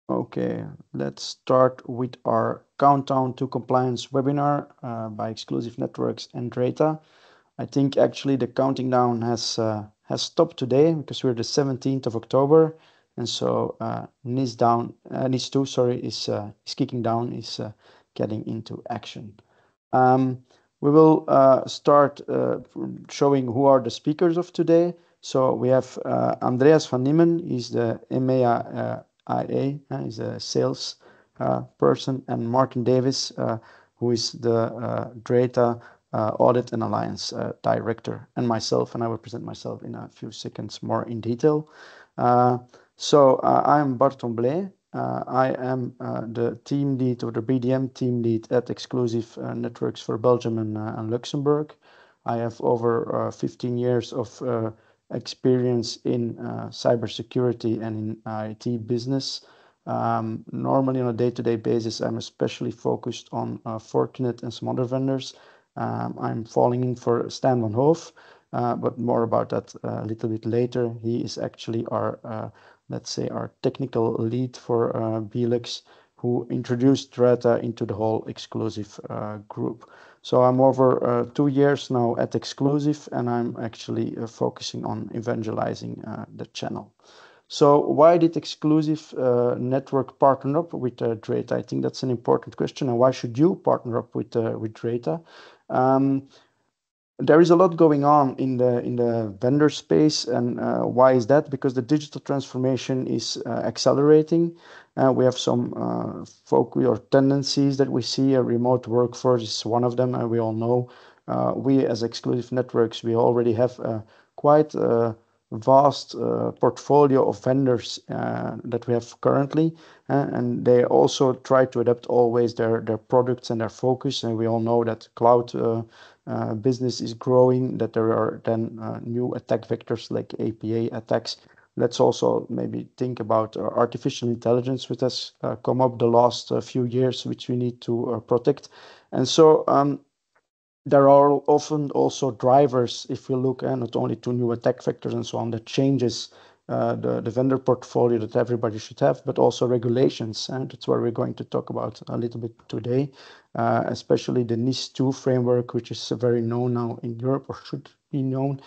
Okay, let's start with our Countdown to Compliance webinar by Exclusive Networks and Drata. I think actually the counting down has stopped today because we're the 17th of October, and so NIS 2, sorry, is kicking down, is getting into action. Um, we will start showing who are the speakers of today. So we have Andreas van Niemen, he's the EMEA IA, he's a sales person, and Martin Davis, who is the Drata Audit and Alliance Director, and myself, and I will present myself in a few seconds more in detail. I'm Bart Blay. I am the team lead or the BDM team lead at Exclusive Networks for Belgium and Luxembourg. I have over 15 years of experience in cybersecurity and in IT business. Normally on a day-to-day basis, I'm especially focused on Fortinet and some other vendors. I'm falling in for Stan van Hoof, but more about that a little bit later. He is actually our let's say, our technical lead for Belux, who introduced Drata into the whole Exclusive group. So I'm over 2 years now at Exclusive, and I'm actually focusing on evangelizing the channel. So why did Exclusive Network partner up with Drata? I think that's an important question. And why should you partner up with Drata? Um, there is a lot going on in the vendor space, and why is that? Because the digital transformation is accelerating. We have some focus or tendencies that we see. A remote workforce is one of them, and we all know. We as Exclusive Networks, we already have quite a vast portfolio of vendors that we have currently, and they also try to adapt always their products and their focus. And we all know that cloud business is growing, that there are then new attack vectors like APA attacks. Let's also maybe think about artificial intelligence, which has come up the last few years, which we need to protect. And so there are often also drivers, if we look not only to new attack vectors and so on, that changes the vendor portfolio that everybody should have, but also regulations. And that's what we're going to talk about a little bit today, especially the NIS 2 framework, which is very known now in Europe, or should be known,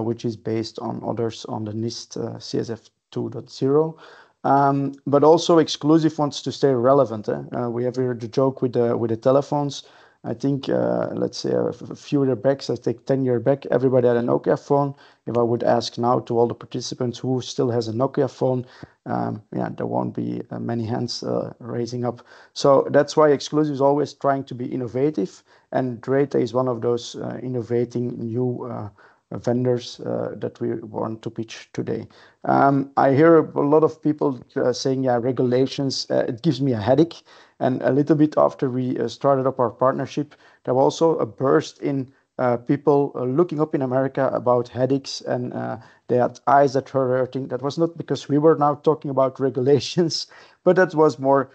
which is based on others on the NIST CSF 2.0. But also Exclusive wants to stay relevant. We have here the joke with the telephones. I think, let's say a few years back, so I take 10 years back, everybody had a Nokia phone. If I would ask now to all the participants who still has a Nokia phone, yeah, there won't be many hands raising up. So that's why Exclusive is always trying to be innovative, and Drata is one of those innovating new vendors that we want to pitch today. I hear a lot of people saying, yeah, regulations, it gives me a headache. And a little bit after we started up our partnership, there was also a burst in people looking up in America about headaches, and they had eyes that were hurting. That was not because we were now talking about regulations, but that was more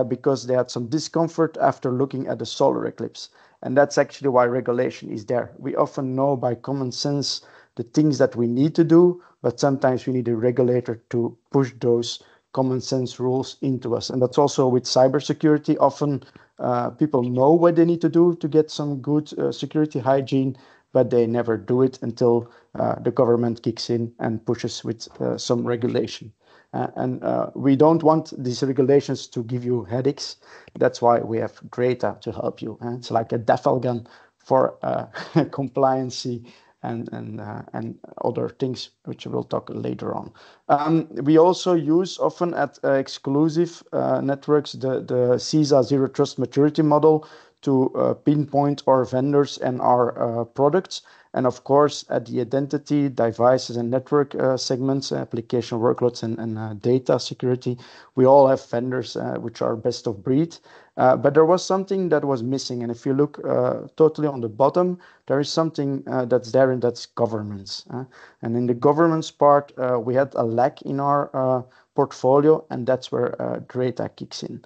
because they had some discomfort after looking at the solar eclipse. And that's actually why regulation is there. We often know by common sense the things that we need to do, but sometimes we need a regulator to push those common sense rules into us. And that's also with cybersecurity. Often people know what they need to do to get some good security hygiene, but they never do it until the government kicks in and pushes with some regulation. And we don't want these regulations to give you headaches. That's why we have Drata to help you. It's like a Daffel gun for compliancy and other things, which we'll talk later on. We also use often at Exclusive Networks the CISA Zero Trust Maturity Model to pinpoint our vendors and our products. And of course, at the identity, devices, and network segments, application workloads, and data security, we all have vendors which are best of breed. But there was something that was missing. And if you look totally on the bottom, there is something that's there, and that's governance. And in the governance part, we had a lack in our portfolio, and that's where Drata kicks in.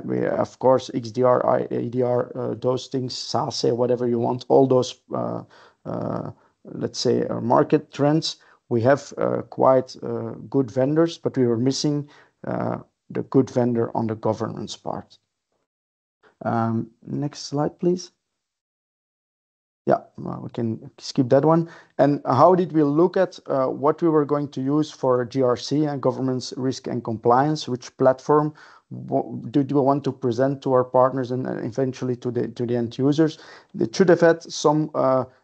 We, of course, XDR, ADR, those things, SASE, whatever you want, all those, let's say, market trends. We have quite good vendors, but we were missing the good vendor on the governance part. Next slide, please. Yeah, we can skip that one. And how did we look at what we were going to use for GRC and governance risk and compliance? Which platform did we want to present to our partners and eventually to the end users? It should have had some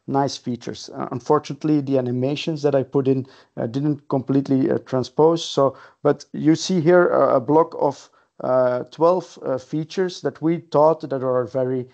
nice features. Unfortunately, the animations that I put in didn't completely transpose. So, but you see here a block of 12 features that we thought that are very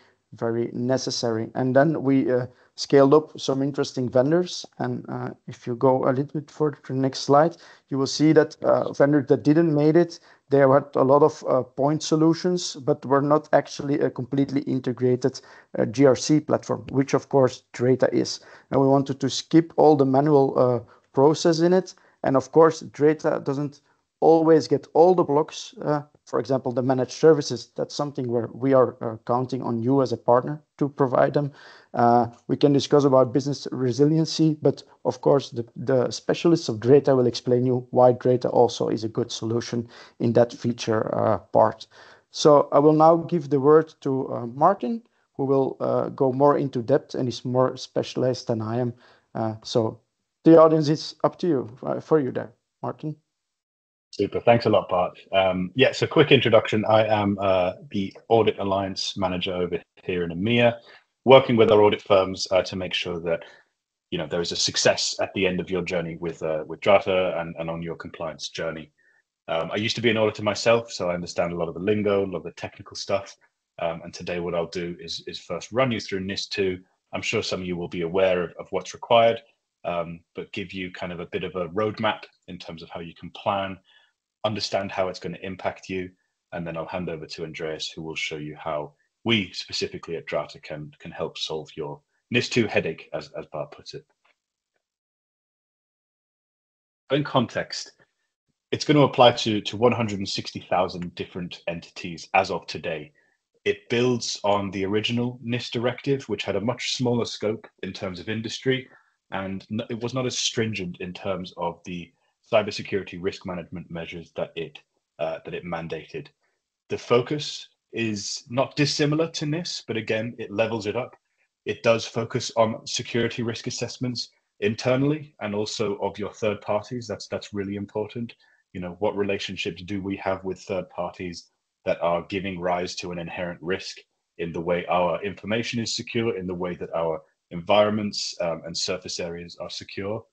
necessary. And then we scaled up some interesting vendors. And if you go a little bit further to the next slide, you will see that vendors that didn't made it, they had a lot of point solutions, but were not actually a completely integrated GRC platform, which of course Drata is. And we wanted to skip all the manual process in it. And of course, Drata doesn't always get all the blocks. For example, the managed services, that's something where we are counting on you as a partner to provide them. We can discuss about business resiliency, but of course, the specialists of Drata will explain you why Drata also is a good solution in that feature part. So I will now give the word to Martin, who will go more into depth and is more specialized than I am. So the audience is up to you, for you there, Martin. Super. Thanks a lot, Bart. Yeah, so quick introduction. I am the Audit Alliance Manager over here in EMEA, working with our audit firms to make sure that there is a success at the end of your journey with Drata and on your compliance journey. I used to be an auditor myself, so I understand a lot of the lingo, a lot of the technical stuff. And today what I'll do is first run you through NIS 2. I'm sure some of you will be aware of what's required, but give you kind of a bit of a roadmap in terms of how you can plan, understand how it's going to impact you, and then I'll hand over to Andreas, who will show you how we specifically at Drata can help solve your NIS2 headache, as Bart puts it. In context, it's going to apply to 160,000 different entities as of today. It builds on the original NIS directive, which had a much smaller scope in terms of industry, and it was not as stringent in terms of the cybersecurity risk management measures that it mandated. The focus is not dissimilar to NIS, but again, it levels it up. It does focus on security risk assessments internally and also of your third parties. That's really important. What relationships do we have with third parties that are giving rise to an inherent risk in the way our information is secure, in the way that our environments and surface areas are secure.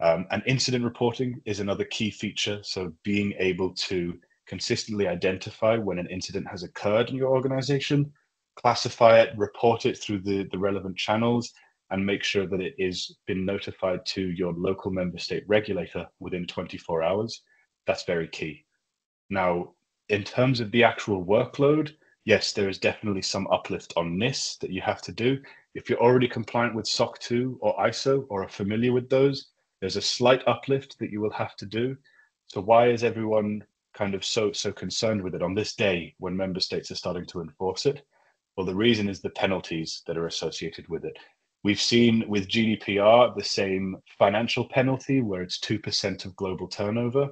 And incident reporting is another key feature. So being able to consistently identify when an incident has occurred in your organization, classify it, report it through the relevant channels, and make sure that it is been notified to your local member state regulator within 24 hours. That's very key. Now, in terms of the actual workload, yes, there is definitely some uplift on NIS that you have to do. If you're already compliant with SOC 2 or ISO or are familiar with those, there's a slight uplift that you will have to do. So why is everyone kind of so concerned with it on this day when member states are starting to enforce it? Well, the reason is the penalties that are associated with it. We've seen with GDPR the same financial penalty where it's 2% of global turnover.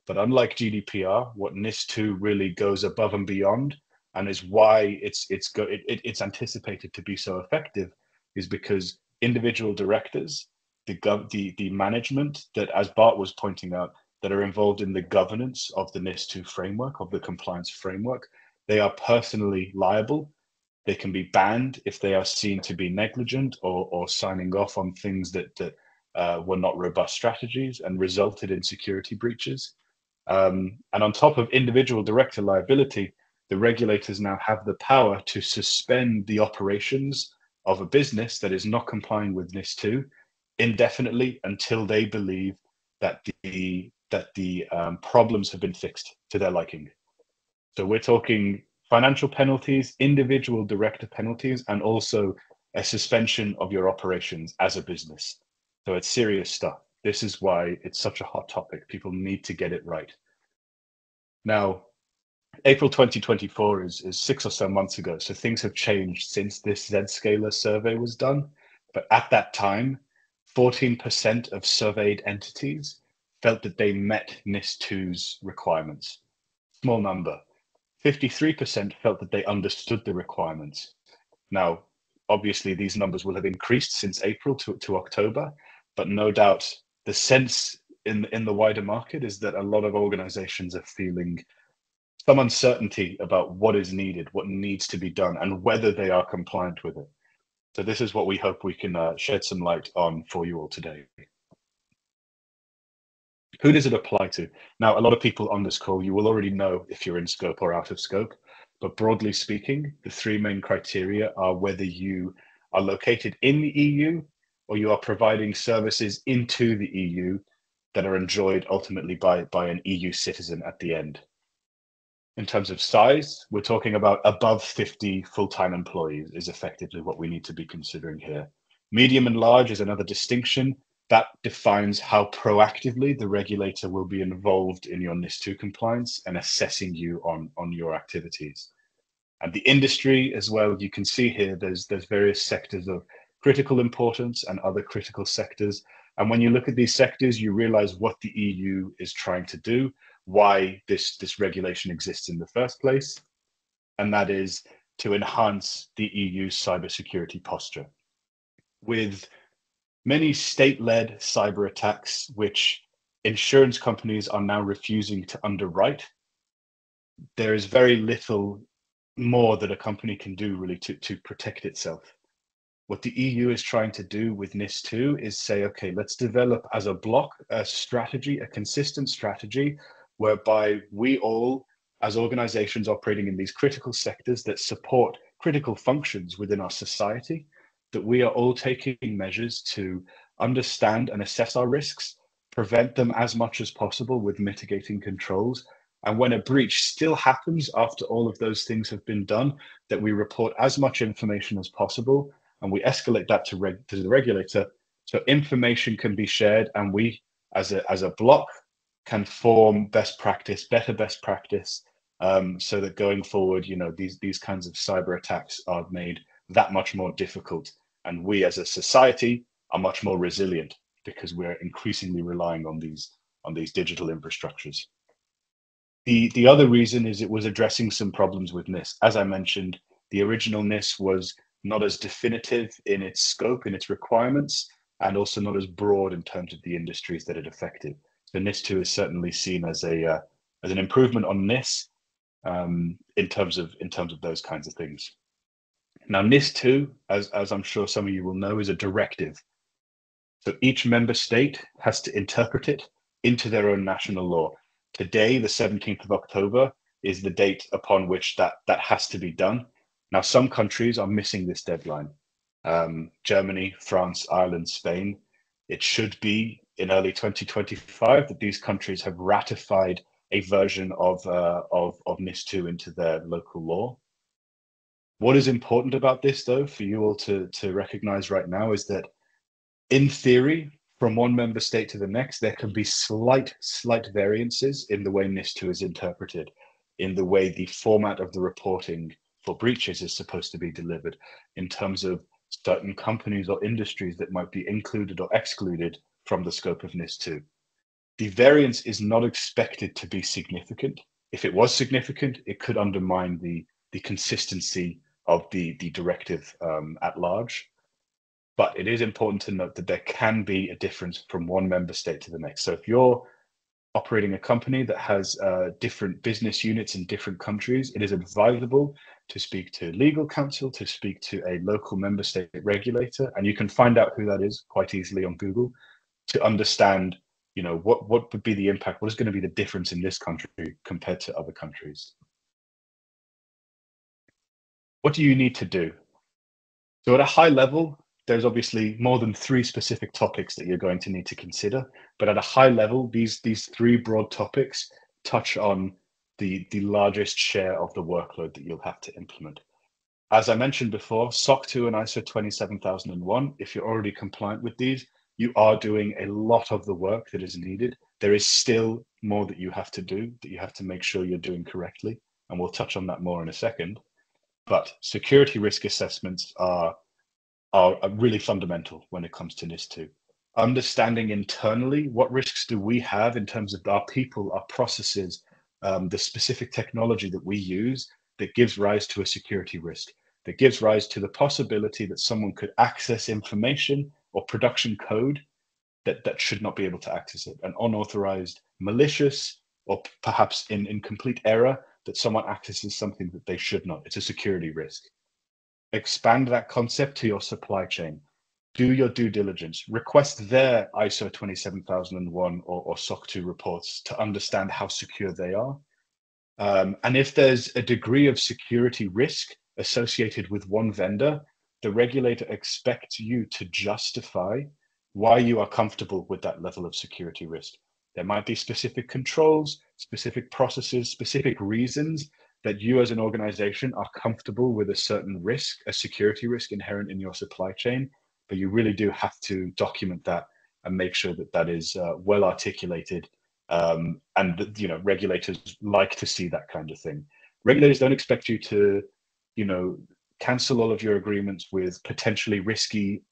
But unlike GDPR, what NIS2 really goes above and beyond, and is why it's anticipated to be so effective, is because individual directors, the management that, as Bart was pointing out, that are involved in the governance of the NIS2 framework, of the compliance framework, they are personally liable. They can be banned if they are seen to be negligent or signing off on things that were not robust strategies and resulted in security breaches. And on top of individual director liability, the regulators now have the power to suspend the operations of a business that is not complying with NIS2 indefinitely until they believe that the problems have been fixed to their liking. So we're talking financial penalties, individual director penalties, and also a suspension of your operations as a business. So it's serious stuff. This is why it's such a hot topic. People need to get it right. Now, April 2024 is 6 or so months ago, so things have changed since this Zscaler survey was done. But at that time, 14% of surveyed entities felt that they met NIS2's requirements. Small number. 53% felt that they understood the requirements. Now, obviously, these numbers will have increased since April to October, but no doubt the sense in the wider market is that a lot of organizations are feeling some uncertainty about what is needed, what needs to be done, and whether they are compliant with it. So this is what we hope we can shed some light on for you all today. Who does it apply to? Now, a lot of people on this call, you will already know if you're in scope or out of scope, but broadly speaking, the three main criteria are whether you are located in the EU or you are providing services into the EU that are enjoyed ultimately by an EU citizen at the end. In terms of size, we're talking about above 50 full-time employees is effectively what we need to be considering here. Medium and large is another distinction that defines how proactively the regulator will be involved in your NIS2 compliance and assessing you on your activities. And the industry as well, you can see here, there's various sectors of critical importance and other critical sectors. And when you look at these sectors, you realize what the EU is trying to do, why this regulation exists in the first place, and that is to enhance the EU's cybersecurity posture. With many state-led cyber attacks, which insurance companies are now refusing to underwrite, there is very little more that a company can do really to protect itself. What the EU is trying to do with NIS2 is say, okay, let's develop as a block a strategy, a consistent strategy, whereby we all, as organizations operating in these critical sectors that support critical functions within our society, that we are all taking measures to understand and assess our risks, prevent them as much as possible with mitigating controls. And when a breach still happens after all of those things have been done, that we report as much information as possible and we escalate that to the regulator so information can be shared and we as a block can form best practice, better best practice, so that going forward, you know, these kinds of cyber attacks are made that much more difficult. And we as a society are much more resilient because we're increasingly relying on these digital infrastructures. The other reason is it was addressing some problems with NIS. As I mentioned, the original NIS was not as definitive in its scope, in its requirements, and also not as broad in terms of the industries that it affected. So NIS2 is certainly seen as an improvement on NIS in terms of those kinds of things. Now, NIS2, as I'm sure some of you will know, is a directive. So each member state has to interpret it into their own national law. Today, the 17th of October, is the date upon which that has to be done. Now, some countries are missing this deadline. Germany, France, Ireland, Spain. It should be in early 2025 that these countries have ratified a version of NIS2 into their local law. What is important about this, though, for you all to recognize right now is that in theory, from one member state to the next, there can be slight variances in the way NIS2 is interpreted, in the way the format of the reporting for breaches is supposed to be delivered, in terms of certain companies or industries that might be included or excluded from the scope of NIS2. The variance is not expected to be significant. If it was significant, it could undermine the consistency of the directive at large. But it is important to note that there can be a difference from one member state to the next. So if you're operating a company that has different business units in different countries, it is advisable to speak to legal counsel, to speak to a local member state regulator, and you can find out who that is quite easily on Google to understand, you know, what would be the impact, what is going to be the difference in this country compared to other countries. What do you need to do? So at a high level, there's obviously more than 3 specific topics that you're going to need to consider, but at a high level, these 3 broad topics touch on the largest share of the workload that you'll have to implement. As I mentioned before, SOC 2 and ISO 27001, if you're already compliant with these, you are doing a lot of the work that is needed. There is still more that you have to do, that you have to make sure you're doing correctly, and we'll touch on that more in a second. But security risk assessments are really fundamental when it comes to NIS2. Understanding internally what risks do we have in terms of our people, our processes, the specific technology that we use that gives rise to a security risk, that gives rise to the possibility that someone could access information or production code that should not be able to access it, an unauthorized, malicious, or perhaps in complete error that someone accesses something that they should not. It's a security risk. Expand that concept to your supply chain. Do your due diligence. Request their ISO 27001 or SOC 2 reports to understand how secure they are. And if there's a degree of security risk associated with one vendor, the regulator expects you to justify why you are comfortable with that level of security risk. There might be specific controls, specific processes, specific reasons that you as an organization are comfortable with a certain risk, a security risk inherent in your supply chain, but you really do have to document that and make sure that that is well articulated. And regulators like to see that kind of thing. Regulators don't expect you to, cancel all of your agreements with potentially risky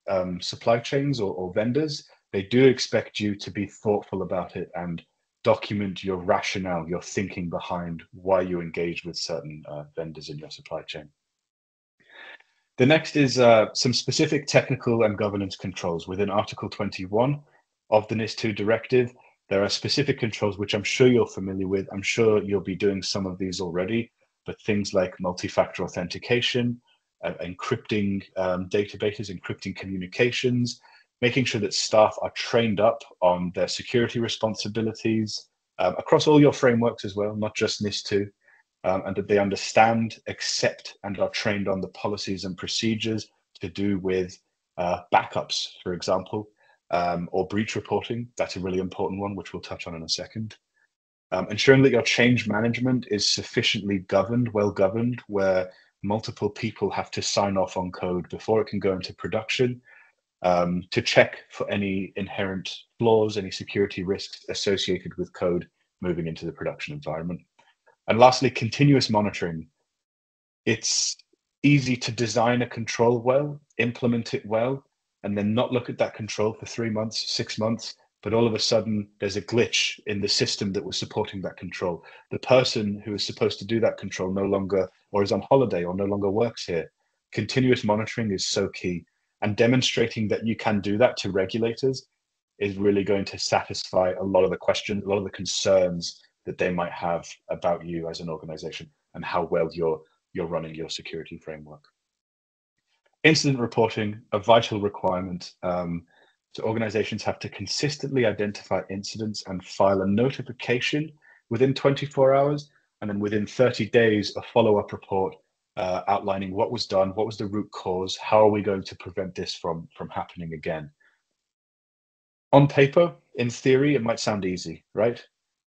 supply chains or vendors. They do expect you to be thoughtful about it and document your rationale, your thinking behind why you engage with certain vendors in your supply chain. The next is some specific technical and governance controls within Article 21 of the NIS2 directive. There are specific controls which I'm sure you're familiar with. I'm sure you'll be doing some of these already, but things like multi-factor authentication, encrypting databases, encrypting communications, making sure that staff are trained up on their security responsibilities across all your frameworks as well, not just NIS2, and that they understand, accept, and are trained on the policies and procedures to do with backups, for example, or breach reporting. That's a really important one, which we'll touch on in a second. Ensuring that your change management is sufficiently governed, well governed, where multiple people have to sign off on code before it can go into production, to check for any inherent flaws, any security risks associated with code moving into the production environment. And lastly, continuous monitoring. It's easy to design a control well, implement it well, and then not look at that control for 3 months, 6 months, but all of a sudden there's a glitch in the system that was supporting that control. The person who is supposed to do that control no longer, or is on holiday or no longer works here. Continuous monitoring is so key, and demonstrating that you can do that to regulators is really going to satisfy a lot of the questions, a lot of the concerns that they might have about you as an organization and how well you're running your security framework. Incident reporting, a vital requirement. So organizations have to consistently identify incidents and file a notification within 24 hours, and then within 30 days, a follow-up report outlining what was done, what was the root cause, how are we going to prevent this from happening again. On paper, in theory, it might sound easy, right?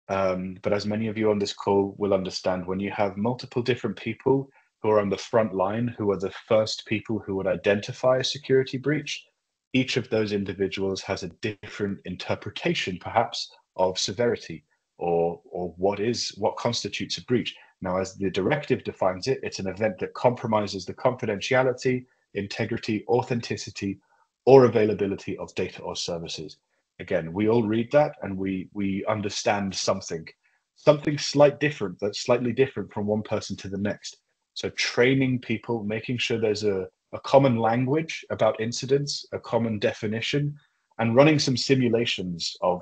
But as many of you on this call will understand, when you have multiple different people who are on the front line, who are the first people who would identify a security breach, each of those individuals has a different interpretation, perhaps, of severity or what constitutes a breach. Now, as the directive defines it, it's an event that compromises the confidentiality, integrity, authenticity, or availability of data or services. Again, we all read that and we understand something slightly different from one person to the next. So training people, making sure there's a common language about incidents, a common definition, and running some simulations of,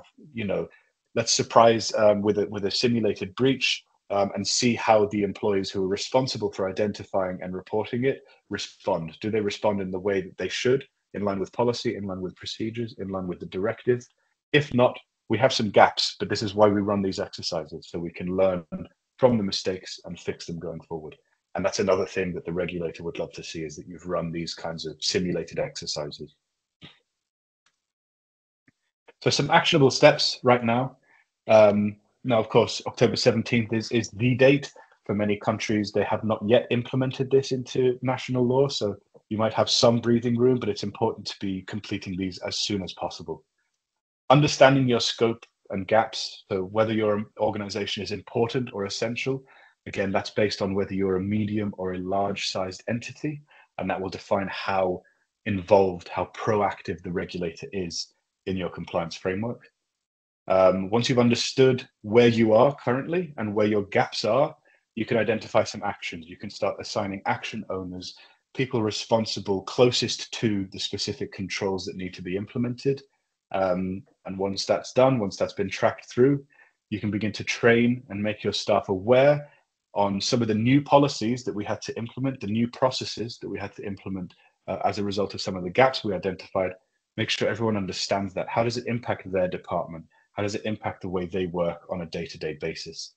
let's surprise with a simulated breach and see how the employees who are responsible for identifying and reporting it respond. Do they respond in the way that they should, in line with policy, in line with procedures, in line with the directive? If not, we have some gaps, but this is why we run these exercises, so we can learn from the mistakes and fix them going forward. And that's another thing that the regulator would love to see, is that you've run these kinds of simulated exercises. So some actionable steps right now. Now, of course, October 17th is the date. For many countries, they have not yet implemented this into national law. So you might have some breathing room, but it's important to be completing these as soon as possible. Understanding your scope and gaps. So whether your organization is important or essential, again, that's based on whether you're a medium or a large sized entity. And that will define how involved, how proactive the regulator is in your compliance framework. Once you've understood where you are currently and where your gaps are, you can identify some actions. You can start assigning action owners, people responsible closest to the specific controls that need to be implemented. And once that's done, once that's been tracked through, you can begin to train and make your staff aware on some of the new policies that we had to implement, the new processes that we had to implement as a result of some of the gaps we identified. Make sure everyone understands that. How does it impact their department? How does it impact the way they work on a day-to-day basis?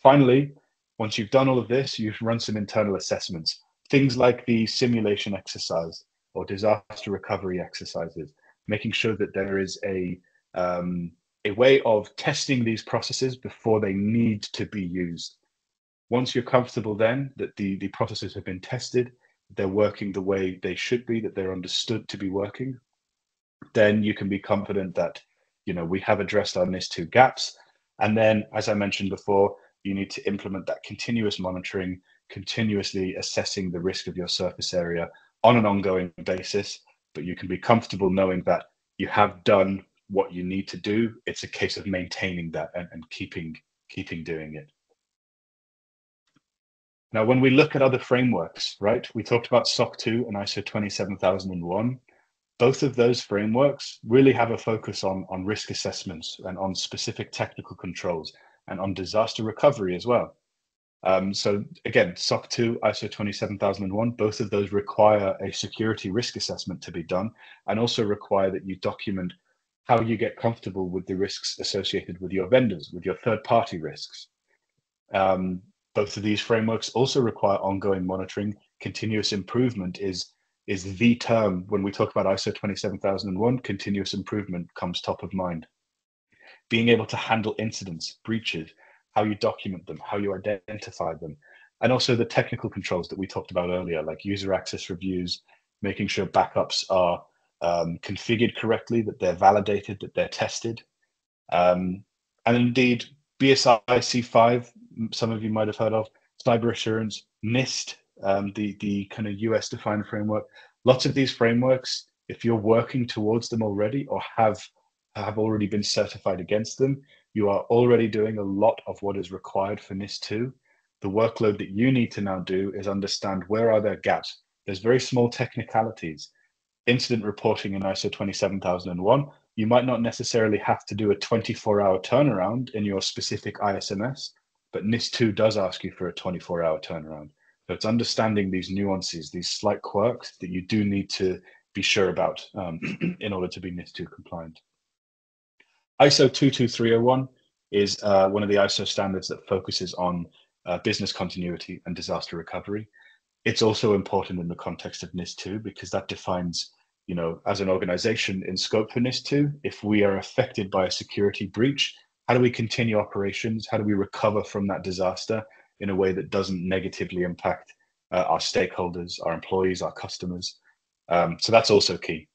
Finally, once you've done all of this, you run some internal assessments, things like the simulation exercise or disaster recovery exercises, making sure that there is a way of testing these processes before they need to be used. Once you're comfortable then that the processes have been tested, they're working the way they should be, that they're understood to be working, then you can be confident that, we have addressed our NIS2 gaps. And then, as I mentioned before, you need to implement that continuous monitoring, continuously assessing the risk of your surface area on an ongoing basis. But you can be comfortable knowing that you have done what you need to do. It's a case of maintaining that and keeping doing it. Now, when we look at other frameworks, right, we talked about SOC 2 and ISO 27001. Both of those frameworks really have a focus on risk assessments and on specific technical controls and on disaster recovery as well. So again, SOC 2, ISO 27001, both of those require a security risk assessment to be done and also require that you document how you get comfortable with the risks associated with your vendors, with your third-party risks. Both of these frameworks also require ongoing monitoring. Continuous improvement is the term when we talk about ISO 27001. Continuous improvement comes top of mind. Being able to handle incidents, breaches, how you document them, how you identify them, and also the technical controls that we talked about earlier, like user access reviews, making sure backups are configured correctly, that they're validated, that they're tested. And indeed, BSI C5, some of you might have heard of, cyber assurance, NIST, the kind of US defined framework. Lots of these frameworks, if you're working towards them already or have already been certified against them, you are already doing a lot of what is required for NIS2. The workload that you need to now do is understand where are there gaps. There's very small technicalities. Incident reporting in ISO 27001, you might not necessarily have to do a 24-hour turnaround in your specific ISMS, but NIS2 does ask you for a 24-hour turnaround. So it's understanding these nuances, these slight quirks that you do need to be sure about in order to be NIS2 compliant. ISO 22301 is one of the ISO standards that focuses on business continuity and disaster recovery. It's also important in the context of NIS2 because that defines, as an organization in scope for NIS2, if we are affected by a security breach, how do we continue operations? How do we recover from that disaster in a way that doesn't negatively impact our stakeholders, our employees, our customers? So that's also key.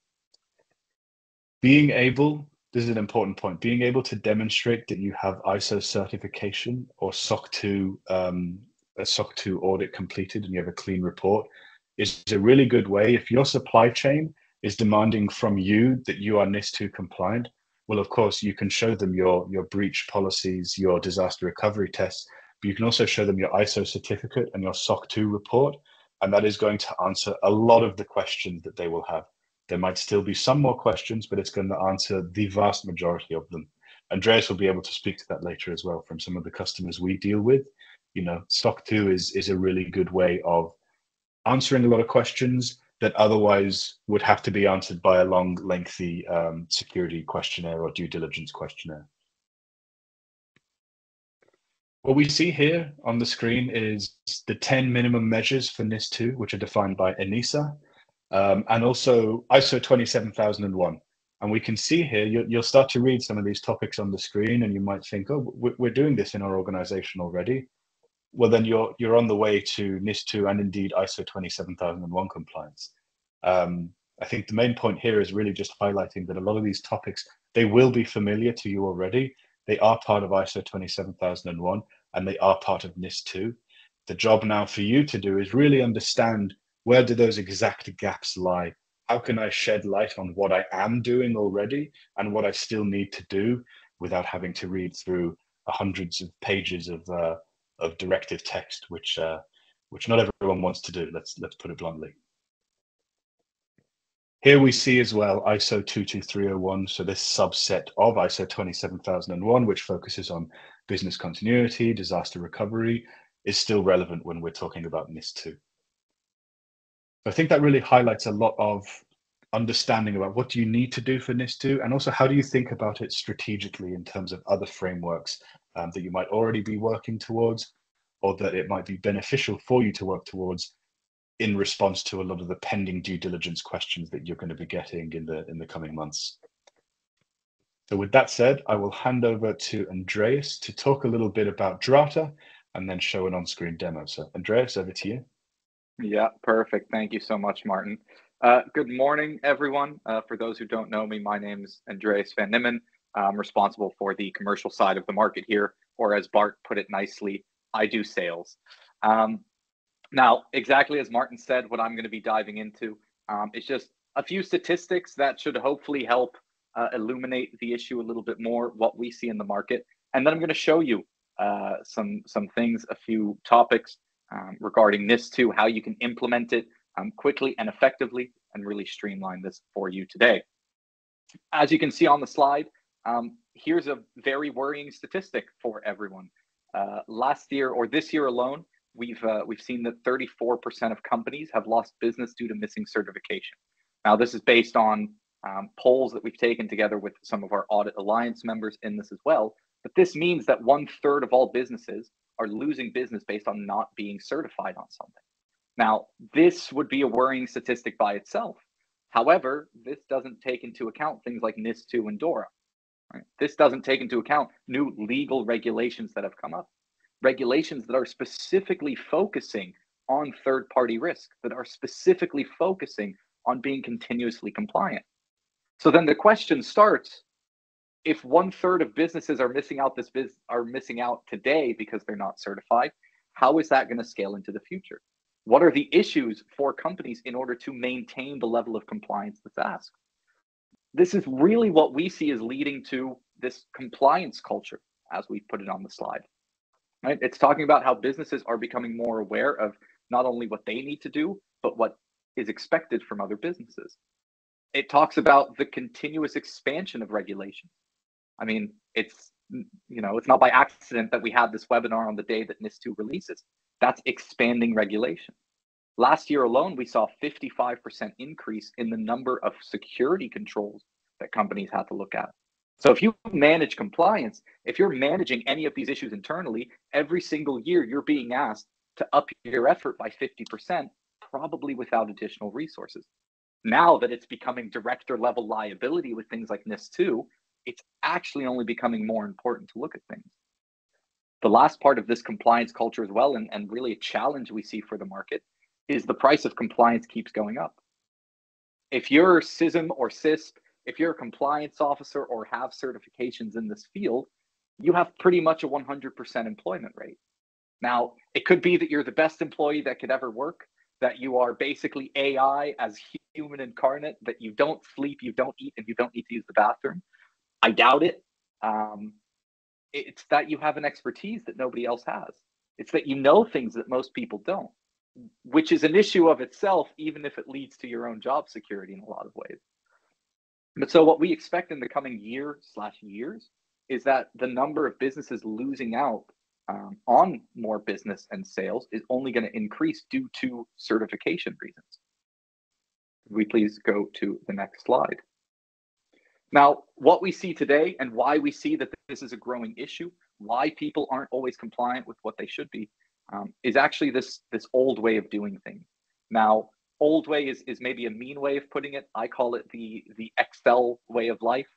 This is an important point, being able to demonstrate that you have ISO certification or SOC 2, a SOC 2 audit completed and you have a clean report is a really good way. If your supply chain is demanding from you that you are NIS2 compliant, well, of course, you can show them your breach policies, your disaster recovery tests, but you can also show them your ISO certificate and your SOC 2 report, and that is going to answer a lot of the questions that they will have. There might still be some more questions, but it's going to answer the vast majority of them. Andreas will be able to speak to that later as well from some of the customers we deal with. SOC 2 is a really good way of answering a lot of questions that otherwise would have to be answered by a long, lengthy security questionnaire or due diligence questionnaire. What we see here on the screen is the 10 minimum measures for NIS2, which are defined by ENISA, and also ISO 27001. And we can see here, you'll start to read some of these topics on the screen and you might think, oh, we're doing this in our organization already. Well, then you're on the way to NIS2 and indeed ISO 27001 compliance. I think the main point here is really just highlighting that a lot of these topics, they will be familiar to you already. They are part of ISO 27001 and they are part of NIS2. The job now for you to do is really understand where do those exact gaps lie? How can I shed light on what I am doing already and what I still need to do? without having to read through hundreds of pages of directive text, which not everyone wants to do. Let's put it bluntly. Here we see as well ISO 22301, so this subset of ISO 27001, which focuses on business continuity, disaster recovery, is still relevant when we're talking about NIS 2. I think that really highlights a lot of understanding about what do you need to do for NIS 2, and also how do you think about it strategically in terms of other frameworks that you might already be working towards, or that it might be beneficial for you to work towards in response to a lot of the pending due diligence questions that you're going to be getting in the coming months. So with that said, I will hand over to Andreas to talk a little bit about Drata and then show an on-screen demo. So Andreas, over to you. Yeah, perfect. Thank you so much, Martin. Good morning, everyone. For those who don't know me, my name is Andreas van Nimmen. I'm responsible for the commercial side of the market here, or as Bart put it nicely, I do sales. Now, exactly as Martin said, what I'm going to be diving into is just a few statistics that should hopefully help illuminate the issue a little bit more, what we see in the market. And then I'm going to show you some things, a few topics regarding NIS 2, how you can implement it quickly and effectively and really streamline this for you today. As you can see on the slide, here's a very worrying statistic for everyone. Last year, or this year alone, we've seen that 34% of companies have lost business due to missing certification. Now, this is based on polls that we've taken together with some of our Audit Alliance members in this as well. But this means that 1/3 of all businesses are losing business based on not being certified on something. Now, this would be a worrying statistic by itself. However, this doesn't take into account things like NIS 2 and DORA. Right? This doesn't take into account new legal regulations that have come up. Regulations that are specifically focusing on third-party risk, that are specifically focusing on being continuously compliant. So then the question starts, if 1/3 of businesses are missing out today because they're not certified, how is that going to scale into the future? What are the issues for companies in order to maintain the level of compliance that's asked? This is really what we see is leading to this compliance culture, as we put it on the slide. Right? It's talking about how businesses are becoming more aware of not only what they need to do, but what is expected from other businesses. It talks about the continuous expansion of regulations. I mean, it's not by accident that we have this webinar on the day that NIS 2 releases. That's expanding regulation. Last year alone, we saw a 55% increase in the number of security controls that companies had to look at. So if you manage compliance, if you're managing any of these issues internally, every single year you're being asked to up your effort by 50%, probably without additional resources. Now that it's becoming director level liability with things like NIS 2, it's actually only becoming more important to look at things. The last part of this compliance culture as well, and really a challenge we see for the market, is the price of compliance keeps going up. If you're CISM or CISP, if you're a compliance officer or have certifications in this field, you have pretty much a 100% employment rate. Now, it could be that you're the best employee that could ever work, that you are basically AI as human incarnate, that you don't sleep, you don't eat, and you don't need to use the bathroom. I doubt it. It's that you have an expertise that nobody else has. It's that you know things that most people don't, which is an issue of itself, even if it leads to your own job security in a lot of ways. But so what we expect in the coming years is that the number of businesses losing out on more business and sales is only going to increase due to certification reasons. Could we please go to the next slide? Now, what we see today and why we see that this is a growing issue, why people aren't always compliant with what they should be, is actually this old way of doing things. Now, old way is maybe a mean way of putting it. I call it the Excel way of life.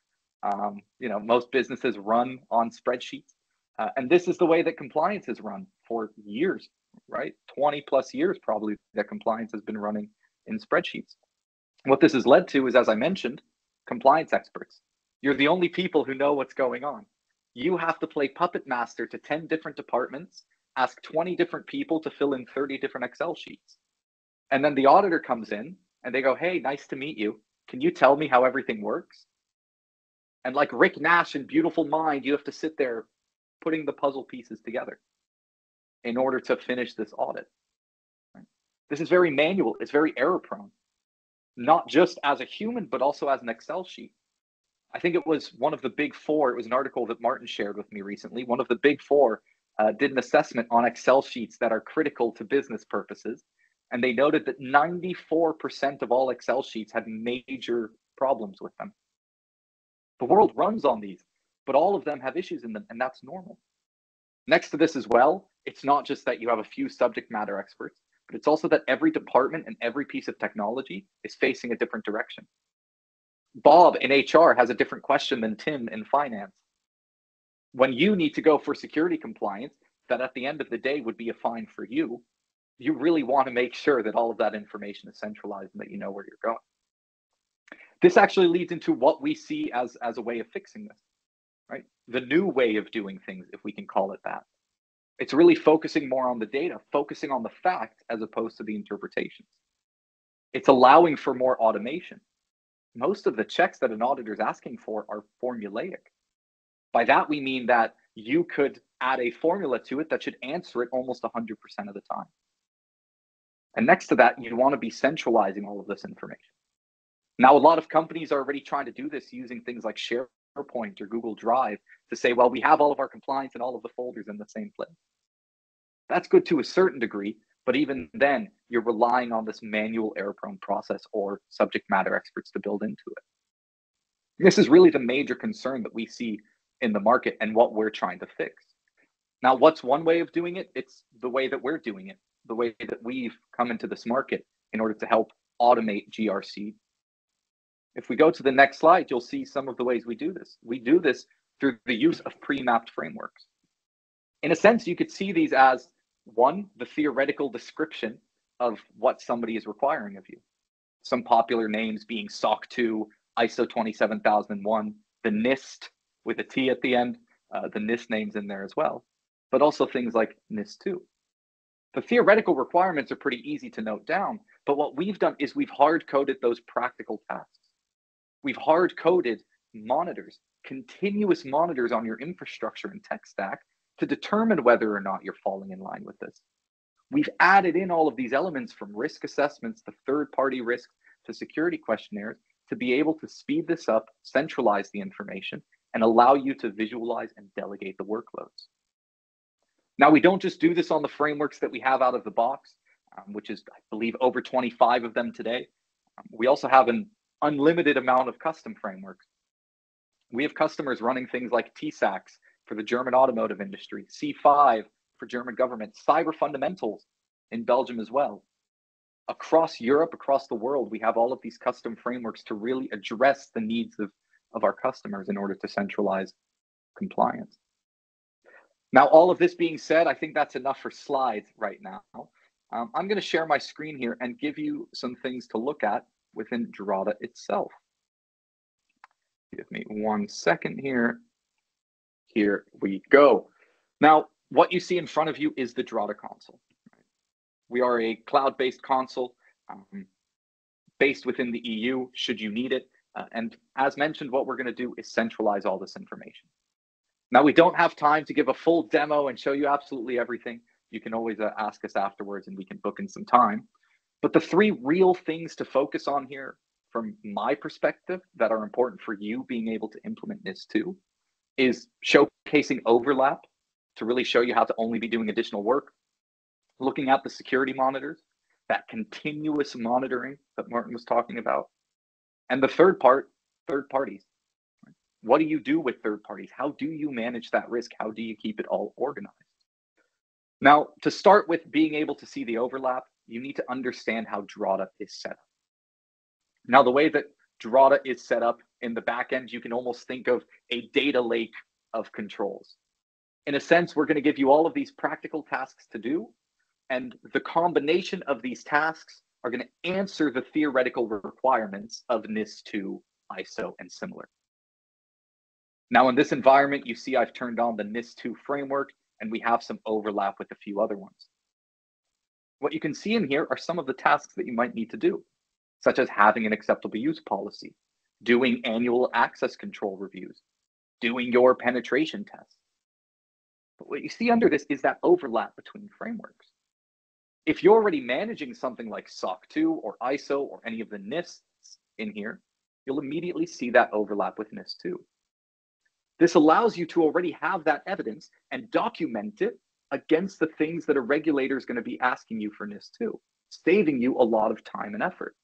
Most businesses run on spreadsheets. And this is the way that compliance has run for years, right? 20+ years probably that compliance has been running in spreadsheets. What this has led to is, as I mentioned, compliance experts. You're the only people who know what's going on. You have to play puppet master to 10 different departments, ask 20 different people to fill in 30 different Excel sheets. And then the auditor comes in and they go, hey, nice to meet you. Can you tell me how everything works? And like Rick Nash in Beautiful Mind, you have to sit there putting the puzzle pieces together in order to finish this audit. Right? This is very manual. It's very error prone, not just as a human, but also as an Excel sheet. I think it was one of the big four. It was an article that Martin shared with me recently. One of the big four did an assessment on Excel sheets that are critical to business purposes. And they noted that 94% of all Excel sheets had major problems with them. The world runs on these, but all of them have issues in them, and that's normal. Next to this as well, it's not just that you have a few subject matter experts, but it's also that every department and every piece of technology is facing a different direction. Bob in HR has a different question than Tim in finance. When you need to go for security compliance, that at the end of the day would be a fine for you, you really want to make sure that all of that information is centralized and that you know where you're going. This actually leads into what we see as a way of fixing this, right? The new way of doing things, if we can call it that. It's really focusing more on the data, focusing on the facts as opposed to the interpretations. It's allowing for more automation. Most of the checks that an auditor is asking for are formulaic. By that, we mean that you could add a formula to it that should answer it almost 100% of the time. And next to that, you want to be centralizing all of this information. Now, a lot of companies are already trying to do this using things like SharePoint or Google Drive to say, well, we have all of our compliance and all of the folders in the same place. That's good to a certain degree, but even then, you're relying on this manual error-prone process or subject matter experts to build into it. This is really the major concern that we see in the market and what we're trying to fix. Now, what's one way of doing it? It's the way that we're doing it, the way that we've come into this market in order to help automate GRC. If we go to the next slide, you'll see some of the ways we do this. We do this through the use of pre-mapped frameworks. In a sense, you could see these as, one, the theoretical description of what somebody is requiring of you. Some popular names being SOC 2, ISO 27001, the NIST with a T at the end, the NIST names in there as well, but also things like NIS 2. The theoretical requirements are pretty easy to note down, but what we've done is we've hard-coded those practical tasks. We've hard-coded monitors, continuous monitors on your infrastructure and tech stack to determine whether or not you're falling in line with this. We've added in all of these elements from risk assessments to third-party risk to security questionnaires to be able to speed this up, centralize the information, and allow you to visualize and delegate the workloads. Now, we don't just do this on the frameworks that we have out of the box, which is, I believe, over 25 of them today. We also have an unlimited amount of custom frameworks. We have customers running things like TSACs for the German automotive industry, C5 for German government, cyber fundamentals in Belgium as well. Across Europe, across the world, we have all of these custom frameworks to really address the needs of our customers in order to centralize compliance. Now, all of this being said, I think that's enough for slides right now. I'm going to share my screen here and give you some things to look at within Drata itself. Give me 1 second here. Here we go. Now, what you see in front of you is the Drata console. We are a cloud-based console based within the EU, should you need it. And as mentioned, what we're going to do is centralize all this information. Now, we don't have time to give a full demo and show you absolutely everything. You can always ask us afterwards and we can book in some time. But the three real things to focus on here from my perspective that are important for you being able to implement NIS 2 is showcasing overlap to really show you how to only be doing additional work, looking at the security monitors, that continuous monitoring that Martin was talking about. And the third part, third parties. What do you do with third parties? How do you manage that risk? How do you keep it all organized? Now, to start with being able to see the overlap, you need to understand how Drata is set up. Now, the way that Drata is set up in the back end, you can almost think of a data lake of controls. In a sense, we're going to give you all of these practical tasks to do, and the combination of these tasks are going to answer the theoretical requirements of NIS 2, ISO, and similar. Now, in this environment, you see I've turned on the NIS 2 framework, and we have some overlap with a few other ones. What you can see in here are some of the tasks that you might need to do, such as having an acceptable use policy, doing annual access control reviews, doing your penetration tests. But what you see under this is that overlap between frameworks. If you're already managing something like SOC 2 or ISO or any of the NISs in here, you'll immediately see that overlap with NIS 2. This allows you to already have that evidence and document it against the things that a regulator is going to be asking you for NIS 2, saving you a lot of time and effort.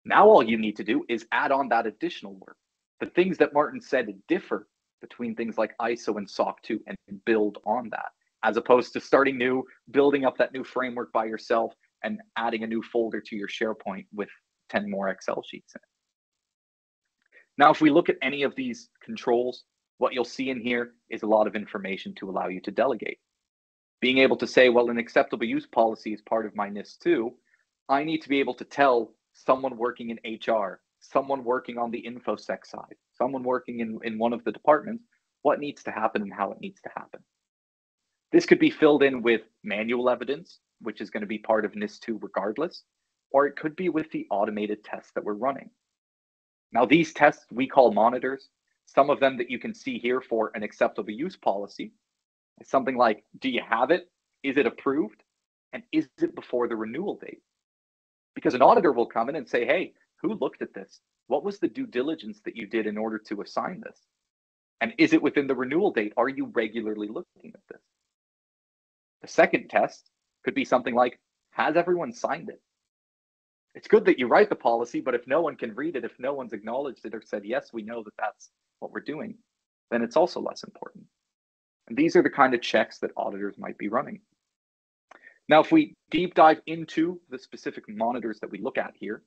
Now all you need to do is add on that additional work. The things that Martin said differ between things like ISO and SOC 2 and build on that, as opposed to starting new, building up that new framework by yourself and adding a new folder to your SharePoint with 10 more Excel sheets in it. Now, if we look at any of these controls, what you'll see in here is a lot of information to allow you to delegate. Being able to say, well, an acceptable use policy is part of my NIS 2, I need to be able to tell someone working in HR, someone working on the InfoSec side, someone working in one of the departments, what needs to happen and how it needs to happen. This could be filled in with manual evidence, which is going to be part of NIS 2 regardless, or it could be with the automated tests that we're running. Now, these tests we call monitors. Some of them that you can see here for an acceptable use policy is something like, do you have it? Is it approved? And is it before the renewal date? Because an auditor will come in and say, hey, who looked at this? What was the due diligence that you did in order to assign this? And is it within the renewal date? Are you regularly looking at this? The second test could be something like, has everyone signed it? It's good that you write the policy, but if no one can read it, if no one's acknowledged it or said, yes, we know that that's what we're doing, then it's also less important. And these are the kind of checks that auditors might be running. Now, if we deep dive into the specific monitors that we look at here,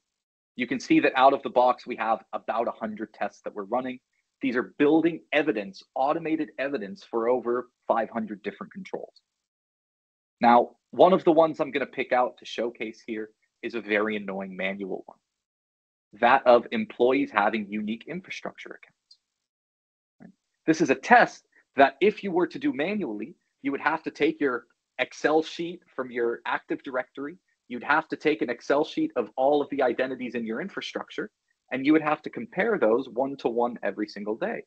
you can see that out of the box, we have about 100 tests that we're running. These are building evidence, automated evidence for over 500 different controls. Now, one of the ones I'm going to pick out to showcase here is a very annoying manual one, that of employees having unique infrastructure accounts. Right? This is a test that if you were to do manually, you would have to take your Excel sheet from your Active Directory, you'd have to take an Excel sheet of all of the identities in your infrastructure, and you would have to compare those one-to-one every single day.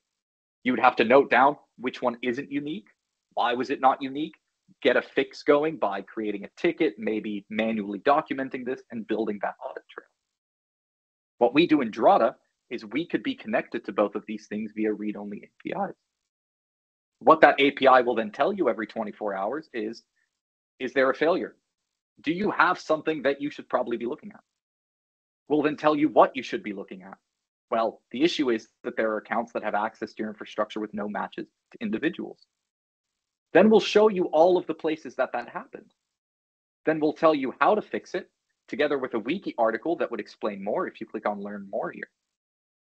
You would have to note down which one isn't unique, why was it not unique, get a fix going by creating a ticket, maybe manually documenting this and building that audit trail. What we do in Drata is we could be connected to both of these things via read-only APIs. What that API will then tell you every 24 hours is there a failure? Do you have something that you should probably be looking at? We'll then tell you what you should be looking at. Well, the issue is that there are accounts that have access to your infrastructure with no matches to individuals. Then we'll show you all of the places that happened. Then we'll tell you how to fix it, together with a wiki article that would explain more if you click on Learn More here.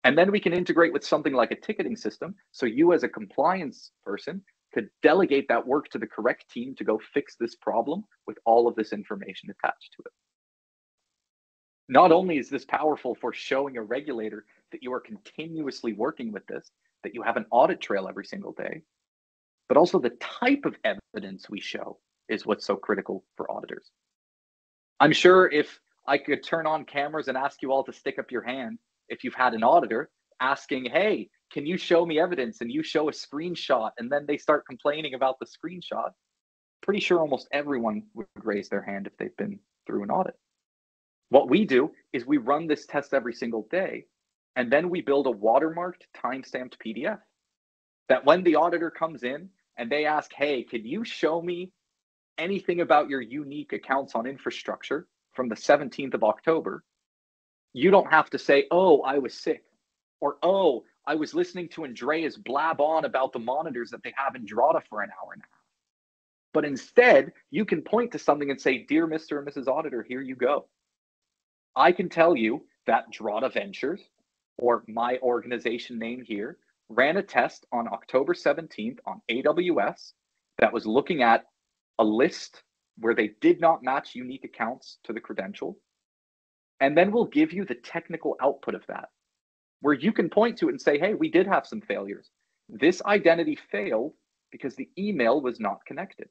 And then we can integrate with something like a ticketing system, so you as a compliance person could delegate that work to the correct team to go fix this problem with all of this information attached to it. Not only is this powerful for showing a regulator that you are continuously working with this, that you have an audit trail every single day, but also the type of evidence we show is what's so critical for auditors. I'm sure if I could turn on cameras and ask you all to stick up your hand, if you've had an auditor asking, hey, can you show me evidence? And you show a screenshot and then they start complaining about the screenshot, pretty sure almost everyone would raise their hand if they've been through an audit. What we do is we run this test every single day, and then we build a watermarked, timestamped PDF that when the auditor comes in and they ask, hey, can you show me anything about your unique accounts on infrastructure from the 17th of October, you don't have to say, oh, I was sick, or oh, I was listening to Andreas blab on about the monitors that they have in Drata for an hour and a half. But instead, you can point to something and say, dear Mr. and Mrs. Auditor, here you go. I can tell you that Drata Ventures, or my organization name here, ran a test on October 17th on AWS that was looking at a list where they did not match unique accounts to the credential. And then we'll give you the technical output of that, where you can point to it and say, hey, we did have some failures. This identity failed because the email was not connected.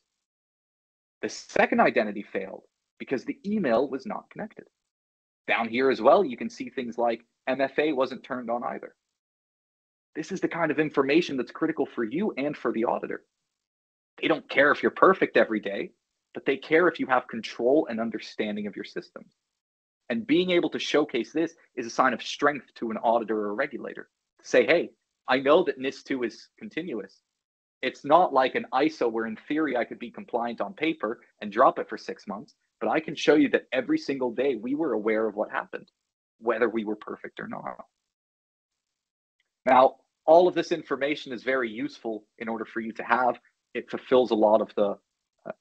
The second identity failed because the email was not connected. Down here as well, you can see things like MFA wasn't turned on either. This is the kind of information that's critical for you and for the auditor. They don't care if you're perfect every day, but they care if you have control and understanding of your systems. And being able to showcase this is a sign of strength to an auditor or a regulator. Say, hey, I know that NIS2 is continuous. It's not like an ISO where in theory I could be compliant on paper and drop it for 6 months, but I can show you that every single day we were aware of what happened, whether we were perfect or not. Now, all of this information is very useful in order for you to have. It fulfills a lot of the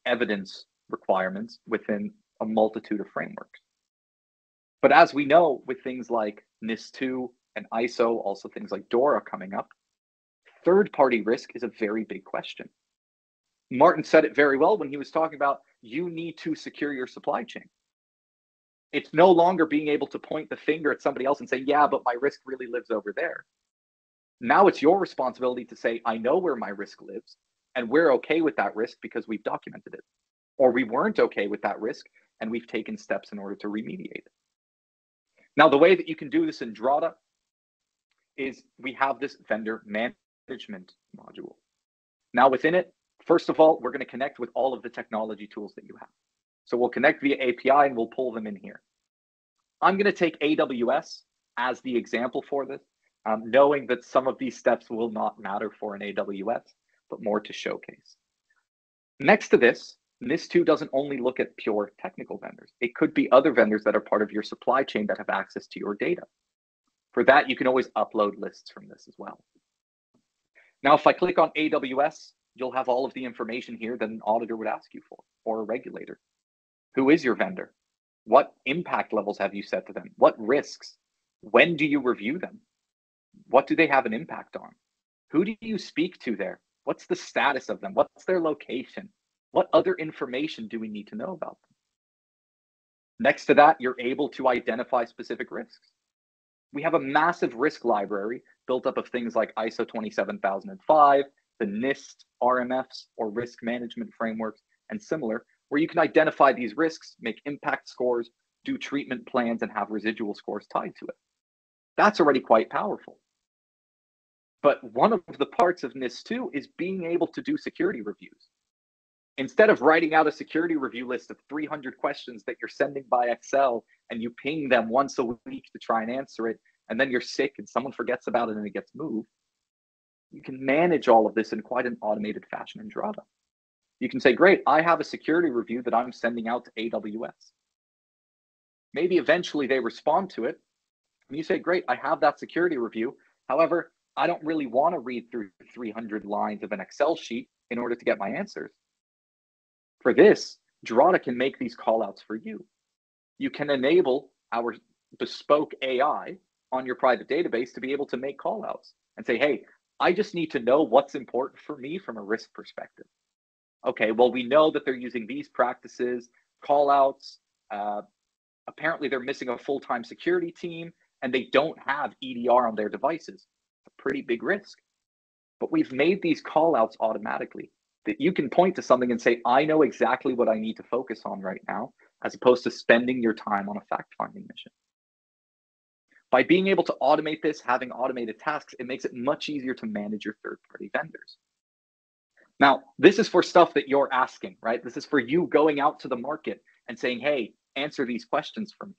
evidence requirements within a multitude of frameworks. But as we know, with things like NIS2 and ISO, also things like DORA coming up, third-party risk is a very big question. Martin said it very well when he was talking about you need to secure your supply chain. It's no longer being able to point the finger at somebody else and say, yeah, but my risk really lives over there. Now it's your responsibility to say, I know where my risk lives, and we're okay with that risk because we've documented it. Or we weren't okay with that risk, and we've taken steps in order to remediate it. Now, the way that you can do this in Drata is we have this vendor management module. Now, within it, first of all, we're going to connect with all of the technology tools that you have. So we'll connect via API and we'll pull them in here. I'm going to take AWS as the example for this, knowing that some of these steps will not matter for an AWS, but more to showcase. Next to this, NIS2 doesn't only look at pure technical vendors. It could be other vendors that are part of your supply chain that have access to your data. For that, you can always upload lists from this as well. Now, if I click on AWS, you'll have all of the information here that an auditor would ask you for, or a regulator. Who is your vendor? What impact levels have you set to them? What risks? When do you review them? What do they have an impact on? Who do you speak to there? What's the status of them? What's their location? What other information do we need to know about them? Next to that, you're able to identify specific risks. We have a massive risk library built up of things like ISO 27005, the NIST RMFs or risk management frameworks and similar, where you can identify these risks, make impact scores, do treatment plans, and have residual scores tied to it. That's already quite powerful. But one of the parts of NIS2 is being able to do security reviews. Instead of writing out a security review list of 300 questions that you're sending by Excel and you ping them once a week to try and answer it, and then you're sick and someone forgets about it and it gets moved, you can manage all of this in quite an automated fashion in Drata. You can say, great, I have a security review that I'm sending out to AWS. Maybe eventually they respond to it, and you say, great, I have that security review. However, I don't really want to read through 300 lines of an Excel sheet in order to get my answers. For this, Drata can make these callouts for you. You can enable our bespoke AI on your private database to be able to make callouts and say, hey, I just need to know what's important for me from a risk perspective. Okay, well, we know that they're using these practices, callouts. Apparently, they're missing a full-time security team, and they don't have EDR on their devices. It's a pretty big risk. But we've made these callouts automatically that you can point to something and say, I know exactly what I need to focus on right now, as opposed to spending your time on a fact-finding mission. By being able to automate this, having automated tasks, it makes it much easier to manage your third-party vendors. Now, this is for stuff that you're asking, right? This is for you going out to the market and saying, hey, answer these questions for me.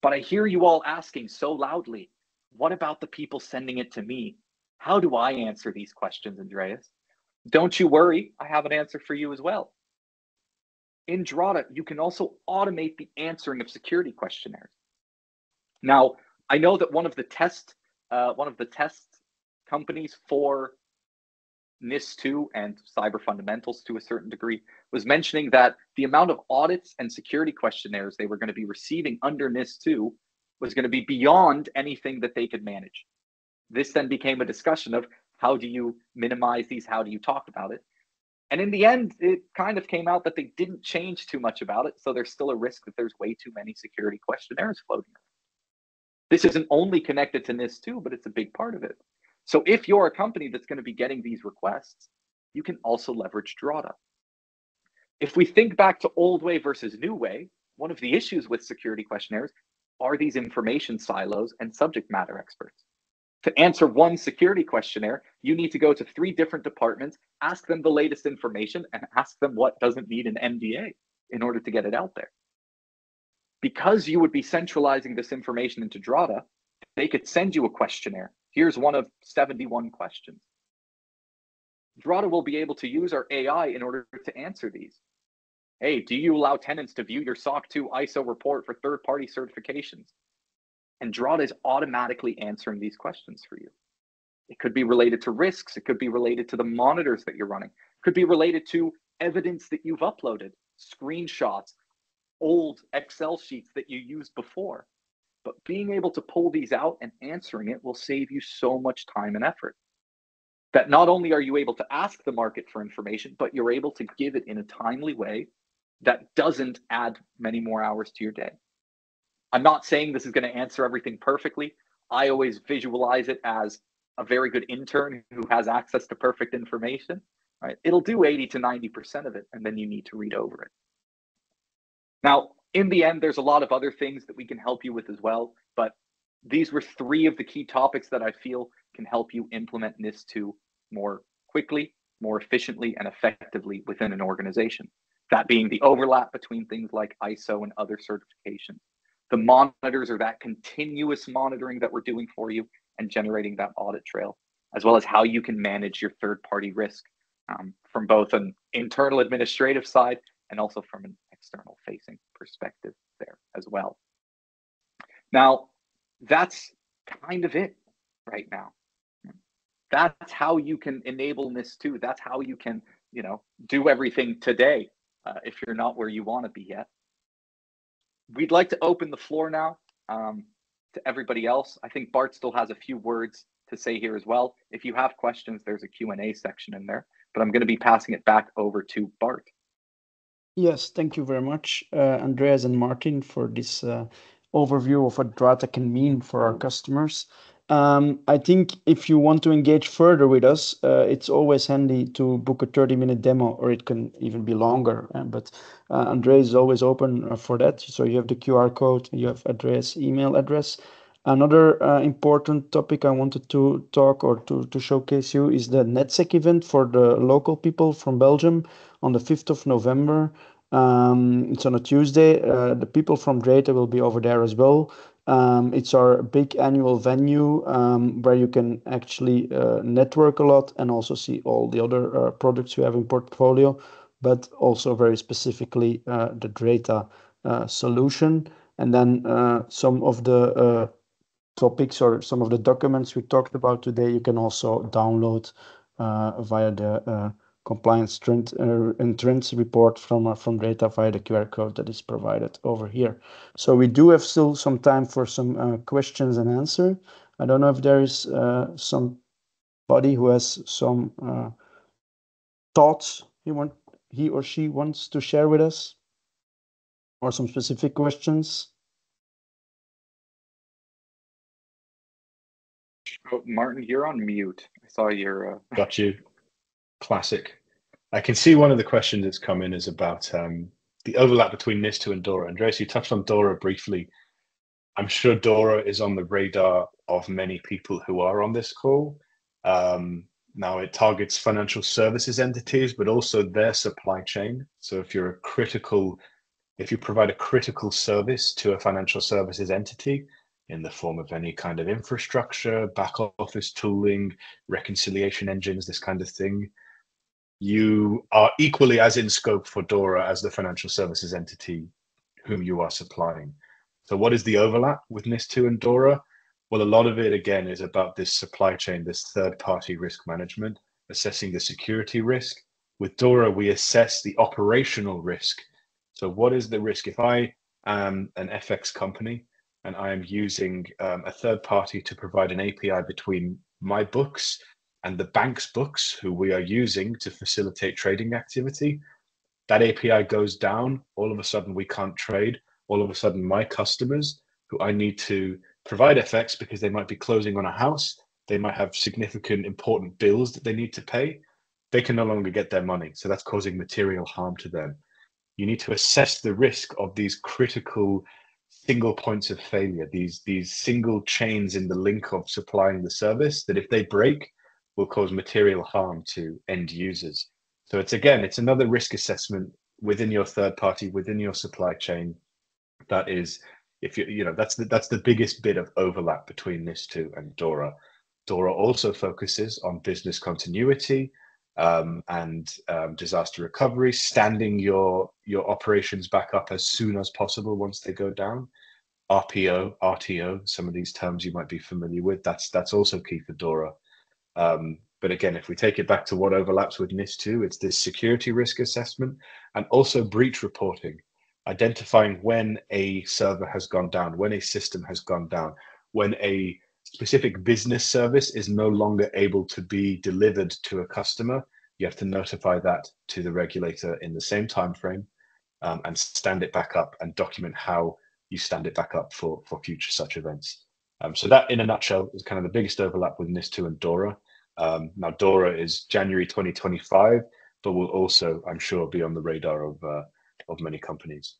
But I hear you all asking so loudly, what about the people sending it to me? How do I answer these questions, Andreas? Don't you worry, I have an answer for you as well. In Drata, you can also automate the answering of security questionnaires. Now, I know that one of the test companies for NIS2 and cyber fundamentals to a certain degree was mentioning that the amount of audits and security questionnaires they were going to be receiving under NIS2 was going to be beyond anything that they could manage. This then became a discussion of how do you minimize these? How do you talk about it? And in the end, it kind of came out that they didn't change too much about it. So there's still a risk that there's way too many security questionnaires floating around. This isn't only connected to NIS2, but it's a big part of it. So if you're a company that's going to be getting these requests, you can also leverage Drata. If we think back to old way versus new way, one of the issues with security questionnaires are these information silos and subject matter experts. To answer one security questionnaire, you need to go to 3 different departments, ask them the latest information, and ask them what doesn't need an NDA in order to get it out there. Because you would be centralizing this information into Drata, they could send you a questionnaire. Here's one of 71 questions. Drata will be able to use our AI in order to answer these. Hey, do you allow tenants to view your SOC 2 ISO report for third-party certifications? And Drata is automatically answering these questions for you. It could be related to risks. It could be related to the monitors that you're running. It could be related to evidence that you've uploaded, screenshots, old Excel sheets that you used before. But being able to pull these out and answering it will save you so much time and effort. That not only are you able to ask the market for information, but you're able to give it in a timely way that doesn't add many more hours to your day. I'm not saying this is going to answer everything perfectly. I always visualize it as a very good intern who has access to perfect information. Right? It'll do 80 to 90% of it, and then you need to read over it. Now, in the end, there's a lot of other things that we can help you with as well, but these were 3 of the key topics that I feel can help you implement NIS2 more quickly, more efficiently, and effectively within an organization. That being the overlap between things like ISO and other certifications, the monitors or that continuous monitoring that we're doing for you and generating that audit trail, as well as how you can manage your third-party risk from both an internal administrative side and also from an external facing perspective there as well. Now, that's kind of it right now. That's how you can enable NIS2. That's how you can, do everything today if you're not where you want to be yet. We'd like to open the floor now to everybody else. I think Bart still has a few words to say here as well. If you have questions, there's a Q&A section in there, but I'm going to be passing it back over to Bart. Yes, thank you very much, Andreas and Martin, for this overview of what Drata can mean for our customers. I think if you want to engage further with us, it's always handy to book a 30-minute demo, or it can even be longer. But Andreas is always open for that. So you have the QR code, you have Andreas' email address. Another important topic I wanted to talk or to showcase you is the NetSec event for the local people from Belgium on the 5th of November. It's on a Tuesday. The people from Drata will be over there as well. It's our big annual venue where you can actually network a lot and also see all the other products you have in portfolio, but also very specifically the Drata solution. And then some of the topics or some of the documents we talked about today, you can also download via the compliance and trends report from Drata via the QR code that is provided over here. So we do have still some time for some questions and answer. I don't know if there is somebody who has some thoughts he or she wants to share with us, or some specific questions. Oh, Martin, you're on mute. I saw your... Got you. Classic. I can see one of the questions that's come in is about the overlap between NIS2 and DORA. Andreas, you touched on DORA briefly. I'm sure DORA is on the radar of many people who are on this call. Now it targets financial services entities, but also their supply chain. So if you provide a critical service to a financial services entity in the form of any kind of infrastructure, back office tooling, reconciliation engines, this kind of thing, you are equally as in scope for DORA as the financial services entity whom you are supplying. So what is the overlap with NIS2 and DORA? Well, a lot of it, again, is about this supply chain, this third-party risk management, assessing the security risk. With DORA, we assess the operational risk. So what is the risk? If I am an FX company and I am using a third party to provide an API between my books and the bank's books, who we are using to facilitate trading activity, that API goes down, all of a sudden we can't trade. All of a sudden my customers, who I need to provide FX because they might be closing on a house, they might have significant important bills that they need to pay, they can no longer get their money. So that's causing material harm to them. You need to assess the risk of these critical single points of failure, these single chains in the link of supplying the service that if they break will cause material harm to end users. So it's another risk assessment within your third party, within your supply chain. That is, if that's the biggest bit of overlap between NIS2 and DORA. DORA also focuses on business continuity and disaster recovery, standing your operations back up as soon as possible once they go down. RPO, RTO, some of these terms you might be familiar with. That's also key for DORA. But again, if we take it back to what overlaps with NIS2, it's this security risk assessment and also breach reporting, identifying when a server has gone down, when a system has gone down, when a specific business service is no longer able to be delivered to a customer. You have to notify that to the regulator in the same time frame and stand it back up and document how you stand it back up for future such events. So that, in a nutshell, is kind of the biggest overlap with NIS2 and DORA. Now, DORA is January 2025, but will also, I'm sure, be on the radar of many companies.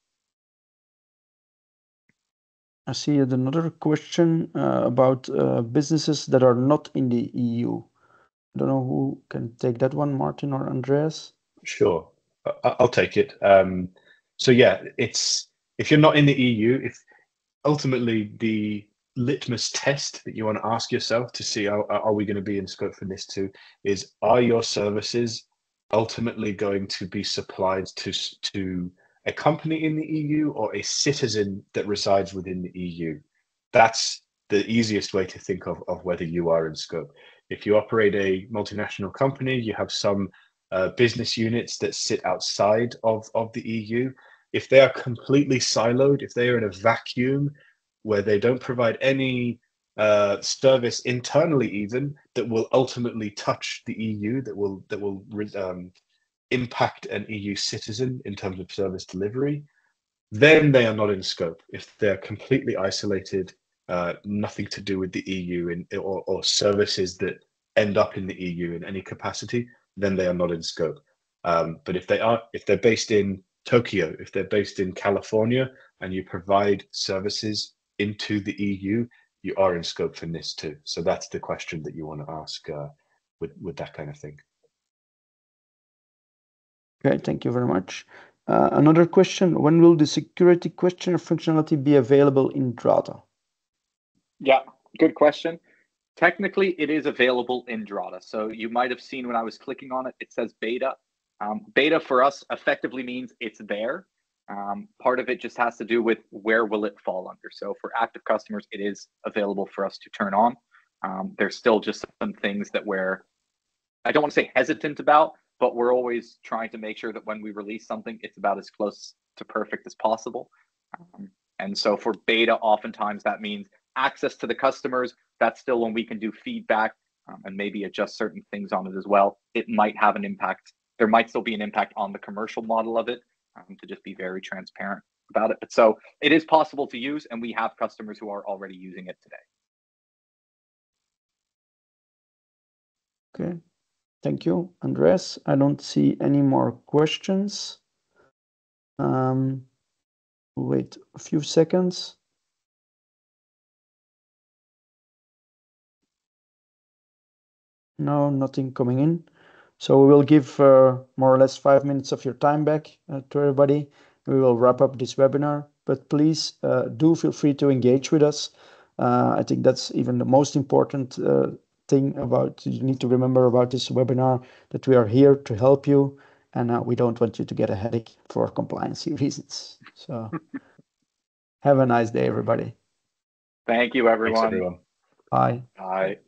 I see another question about businesses that are not in the EU. I don't know who can take that one, Martin or Andreas. Sure, I'll take it. So yeah, if you're not in the EU, if ultimately the litmus test that you want to ask yourself to see are we going to be in scope for NIS2 is, are your services ultimately going to be supplied to a company in the EU or a citizen that resides within the EU? That's the easiest way to think of whether you are in scope. If you operate a multinational company, you have some business units that sit outside of the EU. If they are completely siloed, if they are in a vacuum where they don't provide any service internally, even that will ultimately touch the EU, that will impact an EU citizen in terms of service delivery, then they are not in scope. If they're completely isolated, nothing to do with the EU or services that end up in the EU in any capacity, then they are not in scope. But if they're based in Tokyo, if they're based in California, and you provide services into the EU, you are in scope for NIS2. So that's the question that you want to ask with that kind of thing. Okay, thank you very much. Another question, when will the security questionnaire functionality be available in Drata? Yeah, good question. Technically, it is available in Drata. So you might have seen when I was clicking on it, it says beta. Beta for us effectively means it's there. Part of it just has to do with where will it fall under. So for active customers, it is available for us to turn on. There's still just some things that I don't want to say hesitant about, but we're always trying to make sure that when we release something, it's about as close to perfect as possible. And so for beta, oftentimes that means access to the customers. That's still when we can do feedback and maybe adjust certain things on it as well. It might have an impact. There might still be an impact on the commercial model of it, to just be very transparent about it. But so it is possible to use, and we have customers who are already using it today. Okay, thank you, Andres. I don't see any more questions. Wait a few seconds. No, nothing coming in. So we will give more or less 5 minutes of your time back to everybody. We will wrap up this webinar, but please do feel free to engage with us. I think that's even the most important thing you need to remember about this webinar, that we are here to help you, and we don't want you to get a headache for compliance reasons. So have a nice day, everybody. Thank you, everyone. Thanks, everyone. Bye. Bye.